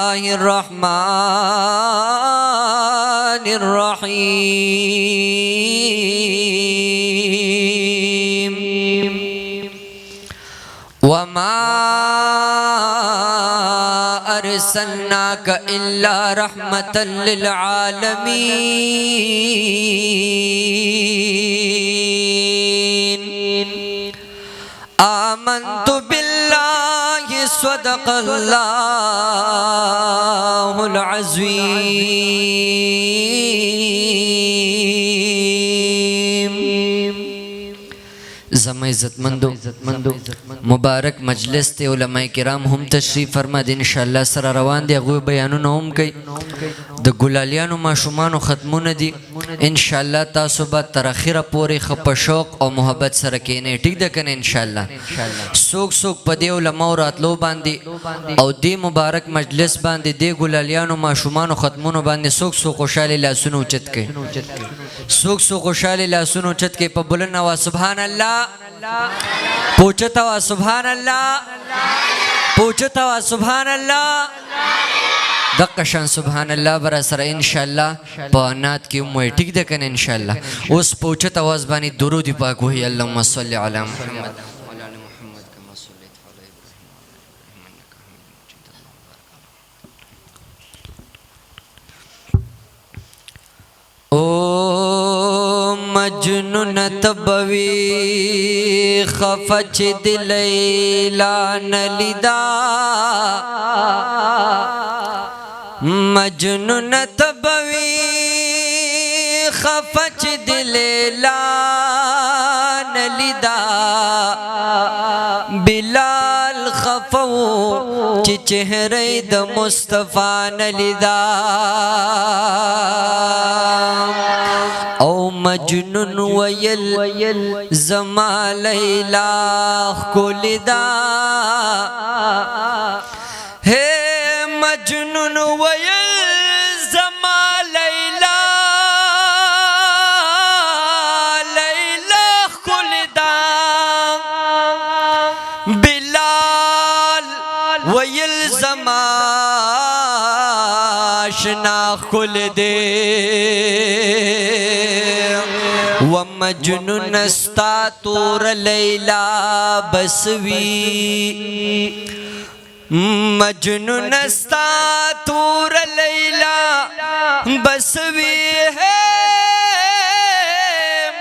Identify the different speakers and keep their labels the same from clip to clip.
Speaker 1: الله الرحمن الرحيم وما أرسلناك إلا رحمة للعالمين آمنت بالله صدق الله العظيم. زما عزتمندو مبارک مجلس ته علماء کرام هم تشریف فرما دي انشاءالله سره روان دي هغوی بیانونه هم کوي د ګلالیانو ماشومانو ختمونه دي انشاءالله تاسو به تر اخره پورې ښه په شوق او محبت سره کښېنئ ټیک ده که نه انشاءالله څوک څوک په دې علماو راتلو باندې او دې مبارک مجلس باندې دې ګلالیانو ماشومانو ختمونو باندې څوک څوک خوشحالې لاسونه اوچت کړئ څوک څوک خوشحالې لاسونه اوچت کړئ په بلند اواز سبحان الله پوچت آواز سبحان اللہ پوچت آواز سبحان اللہ دقا شان سبحان اللہ برا سر انشاءاللہ پا نات کی اموی ٹک دکن انشاءاللہ اس پوچت آواز بانی درود پاک ہوئی اللہم صلی علی محمد او مجنون تبوی خفچ دلیلا نلیدا مجنون تبوی خفچ دلیلا نلیدا بلال خفو چی چہرے د مصطفیٰ نلیدا او مجنون ویل زما لیلا خلدا ہے مجنون ویل زما لیلا خلدا بلال ویل زما آشنا خلدے ومجنون استا تور لیلا بسوی مجنون استا تور لیلا بسوی ہے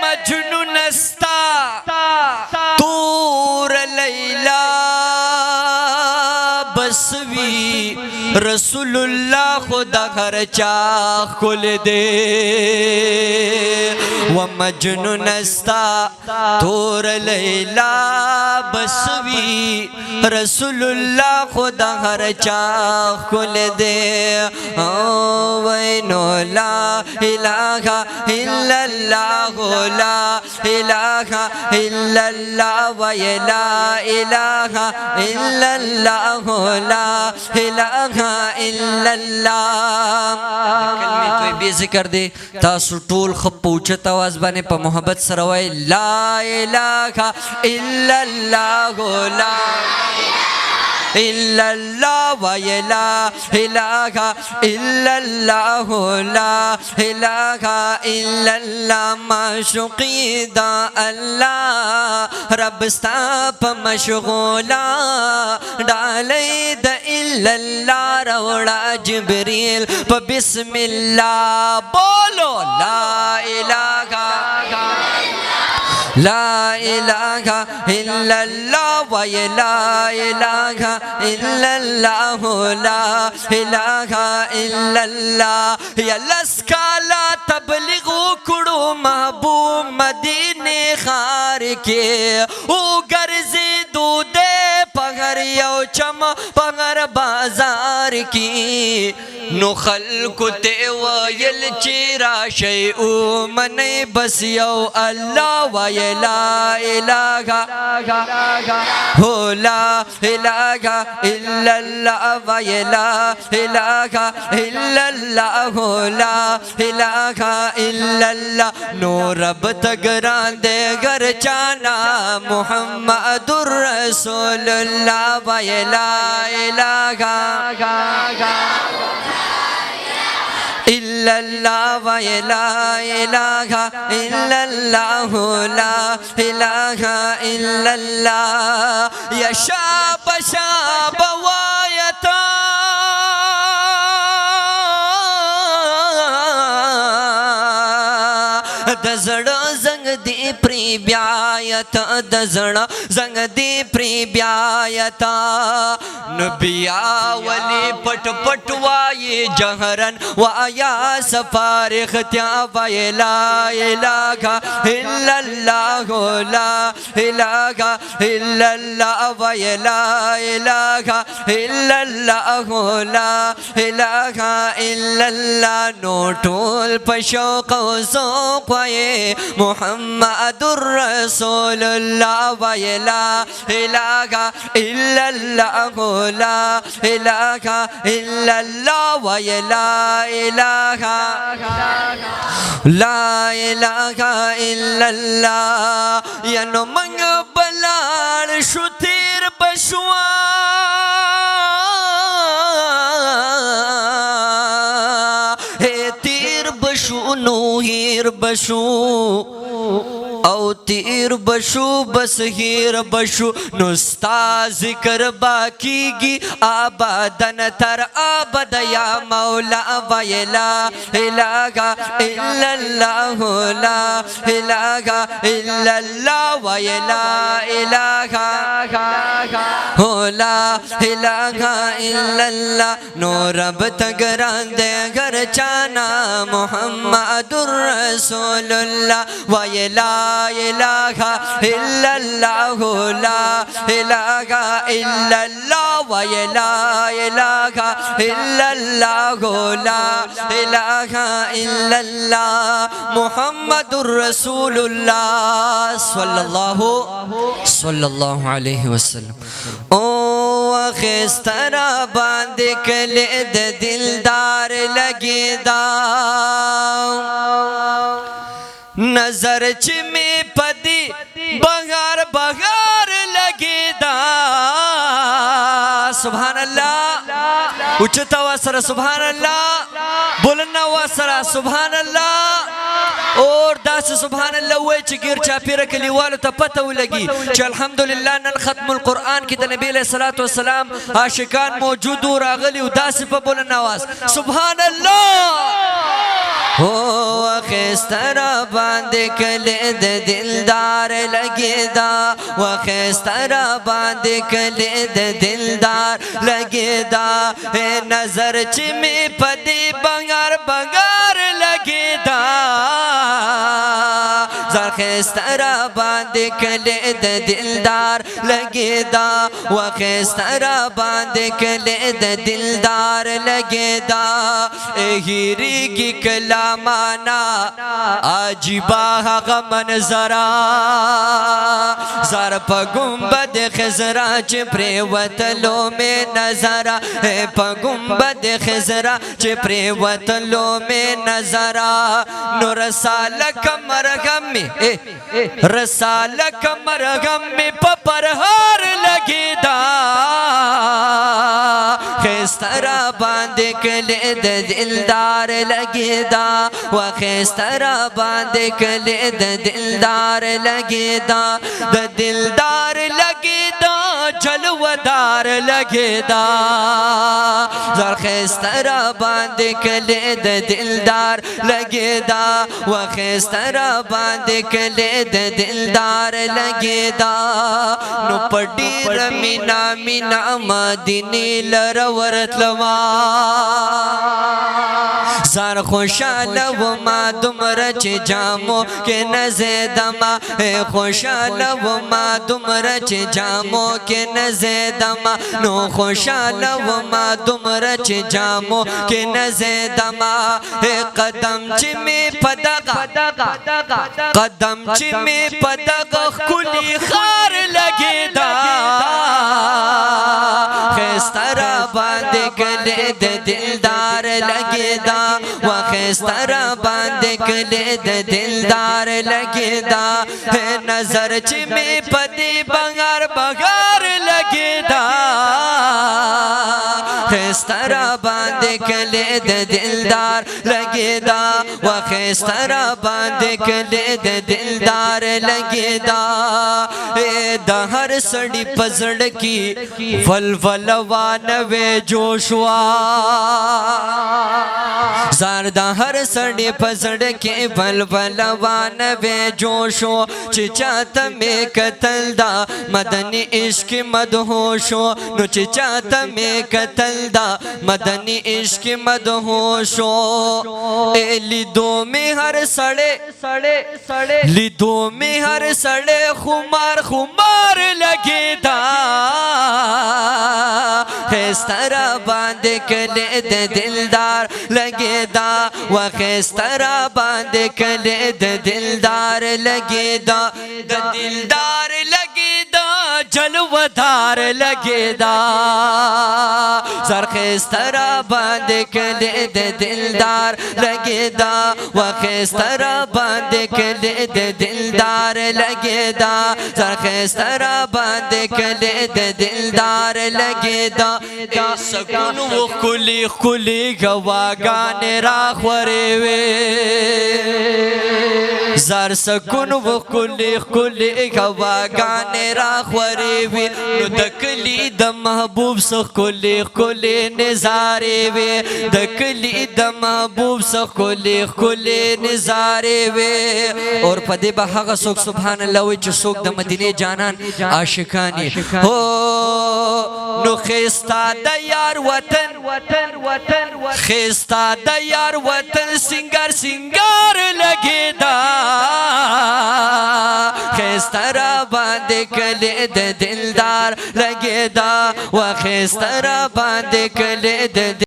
Speaker 1: مجنون استا تور لیلا بسوی رسول اللہ خدا گھر چاہ کھل دے ومجنون استا تور لیلا بسوی رسول اللہ خدا گھر چاہ کھل دے وینو لا الہ الا اللہ لا الہ الا اللہ ویلا الہ الا اللہ لا الہ الا اللہ کلمه طیبه ذکر دے تاسو ټول خپ اوچت आवाज باندې په محبت سره وای لا الہ الا اللہ لا الا اللہ ویلا الہ الا اللہ لا الہ الا اللہ معشوقی دا اللہ رب ستا پا مشغولا ڈالی دا الا اللہ روڑا جبریل پا بسم اللہ بولو لا الہ لا الہ الا اللہ ویلا الہ الا اللہ لا الہ الا اللہ یا لسکالا تبلیغ کڑو محبوب مدینے خار کے او گرزی دو دے پغر یو چم پغر بازار کی نو خلق تے ویل چیرا شیئو منی بس یو اللہ ویل لا الہ لا الہ الا اللہ ویلا الہ الا اللہ لا الہ الا اللہ نو رب تگران دے گر چانا محمد الرسول اللہ ویلا الہ إلا الله ولا إله إلا الله لا إله إلا الله يا شاب شاب وايتا دزړه زنګ دی پری بیایت دزړه زنګ دی پری بیایت نبیا ولی پټ پټ وای جهرن وایا سفارخ تیا وای لا اله الا الله لا اله الا الله وای لا اله الا الله لا اله الا الله نو ټول پښو کو سو وای محمد رسول الله وای لا اله الا الله لا اله الا الله وای لا اله الا الله یا نو منګ بلال شو تیر بشوا بشو نو هیر بشو او تیر بشو بس هیر بشو نستا ذکر باقیگی آبادن تر آباد یا مولا وی لا الہ الا اللہ لا الہ الا اللہ وی لا الہ لا الہ الا اللہ نو رب تگران دے گھر چانا محمد رسول اللہ وی لا الہ الا اللہ لا الہ الا اللہ وی لا الہ الا اللہ لا الہ الا اللہ محمد رسول اللہ صلی اللہ علیہ وسلم او خسترا باندھ کلید دلدار لگی دا نظر چمی پدی بغار بغار لگی دا سبحان اللہ اچھتا واسرہ سبحان اللہ بولنا واسرہ سبحان اللہ اور داس سبحان اللہ ہوئے چی گیر چاپی رکلی والو تا پتہ ہو لگی چی الحمدللہ نن ختم القرآن کی دا نبی علیہ السلام عاشقان موجود و راغلی و داس پا بولنا واس سبحان اللہ ہو خیسترا باندھ کلید دلدار لگی دا و خیسترا باندھ کلید دلدار لگی دا نظر چمی پدی بنگار بنگار لگی دا زر خیسترا باندھ کلید دلدار لگی دا و خیسترا باندھ کلید دلدار لگی دا ہیری کی کلا مانا عجیبا غم منظرا زر پا گنبد خزرا چی پریوتلو میں نظرا پا گنبد خزرا چی پریوتلو میں نظرا نو رسالک مرغم میں رسالک مرغم میں پپرہار لگی دا خیسترا باندھ کلید دلدار لگی دا و خیسترا باندھ کلید دلدار لگی دا دلدار لگی دا جلودار لگی دا زر خیسترا باندھ کلید دلدار لگی دا و خیسترا باندھ کلید دلدار لگی دا نو پڑیر مینا مینا مدینی لرورت لوا زار خوشحال و ما دمر چی جامو کے نزیدما خوشحال و ما دمر چی جامو کے نزیدما نو خوشحال و ما دمر چی جامو کے نزیدما قدم چی میں پدغا قدم چی میں پدغا کلی خار لگی دا خیسترا باندھ کلید دلدار لگی دا و خیسترا باندھ کلید دلدار لگی دا نظر چی میں پدی بغار بغار لگی دا خیسته را باندې کلی د دلدار لګېدا و خیسته را باندې کلی د دلدار لګېدا د هر سړي په زړه کې ولول وانوې جوش وا زار د هر سړي په زړه کې ولول وانوې جوش چې چاته مې کتل دا مدني عشق مدهوش نو چې چاته مې کتل دا مدني عشق مدهوش لیدو مې هر سړی لیدو مې هر سړی خمار خمار لګېدا خیسته را باندې کلی د دلدار لګېدا و خیسته را باندې کلی د دلدار لګېدا د دلدار لګېدا جلوه‌دار لګېدا زرخیسته را باندې کلی د دلدار لګېدا و خیسته را باندې کلی د دلدار لګېدا زرخیسته را باندې کلی د دلدار لګېدا سکون و ښکلي ښکلي غواګانې راخورې وې زار سکون و ښکلي ښکلي غواګانې راخورې وې نو د کلي د محبوب څه ښکلي ښکلي نظارې وې د کلي د محبوب څه ښکلي ښکلي نظارې وې اور په دې به هغه څوک سبحان الله وایي چې څوک د مدینې جانان عاشقان یې هو نو خیستا د یار وطن خیستا د یار وطن سنگار سنگار لګېدا خیسته را باندې کلی د دلدار لګېدا و خیسته را باندې کلی د